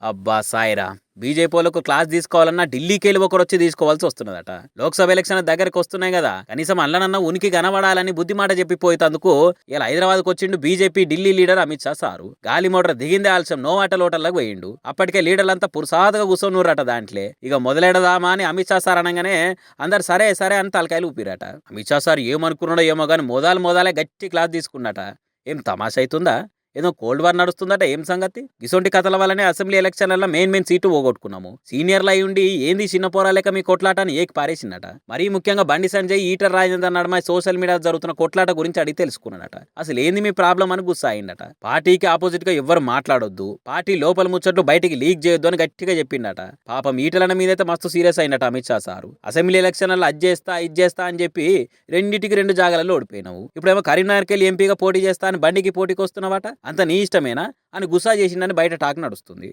అబ్బా సాయిరా బీజేపీ వాళ్ళకు క్లాస్ తీసుకోవాలన్నా ఢిల్లీకి వెళ్ళి ఒకరు వచ్చి తీసుకోవాల్సి వస్తున్నదట. లోక్సభ ఎలక్షన్ దగ్గరకు వస్తున్నాయి కదా, కనీసం అల్లనన్న ఉనికి కనబడాలని బుద్ధి మాట చెప్పిపోయేందుకు ఇలా హైదరాబాద్కు వచ్చిండు BJP Delhi leader Amit Shah sir. గాలి మోటార్ దిగిందే ఆలస్యం నో ఆటల్ హోటల్లోకి పోయిండు. అప్పటికే లీడర్లంతా పురుసాదగా కూర్చొనురట దాంట్లో. ఇక మొదలెడదామా అని అమిత్ షా సార్ అనగానే అందరు సరే సరే అని తలకాయలు ఊపిరట. అమిత్ షా సార్ ఏమనుకున్నాడో ఏమో కానీ మొదలే గట్టి క్లాస్ తీసుకున్నట. ఏం తమాషా అవుతుందా? ఏదో కోల్డ్ వార్ నడుస్తుందట. ఏం సంగతి? ఇసొంటి కథల వల్లనే అసెంబ్లీ ఎలక్షన్లలో మెయిన్ సీటు పోగొట్టుకున్నాము. సీనియర్లు అయి ఉండి ఏంది చిన్న పోరాలేక మీ కొట్లాట అని ఏకి పారేసిందట. మరీ ముఖ్యంగా బండి సంజయ్ ఈటర్ రాజేందర్ నడుమ సోషల్ మీడియా జరుగుతున్న కొట్లాట గురించి అడిగి తెలుసుకున్నాడట. అసలు ఏంది మీ ప్రాబ్లం అని గుస్సా అయిందట. పార్టీకి ఆపోజిట్ గా ఎవ్వరు మాట్లాడొద్దు, పార్టీ లోపల ముచ్చట్లు బయటికి లీక్ చేయొద్దు అని గట్టిగా చెప్పిండట. పాపం ఈటల మీదైతే మస్తు సీరియస్ అయినట అమిత్ షా సారు. అసెంబ్లీ ఎలక్షన్లలో అది చేస్తా ఇది చేస్తా అని చెప్పి రెండింటికి రెండు జాగాలలో ఓడిపోయినావు. ఇప్పుడేమో కరీంనగర్కి వెళ్ళి ఎంపీగా పోటీ చేస్తా అని బండికి పోటీకి వస్తున్నావట. అంత నీ ఇష్టమేనా అని గుసా చేసిందని బయట టాక్ నడుస్తుంది.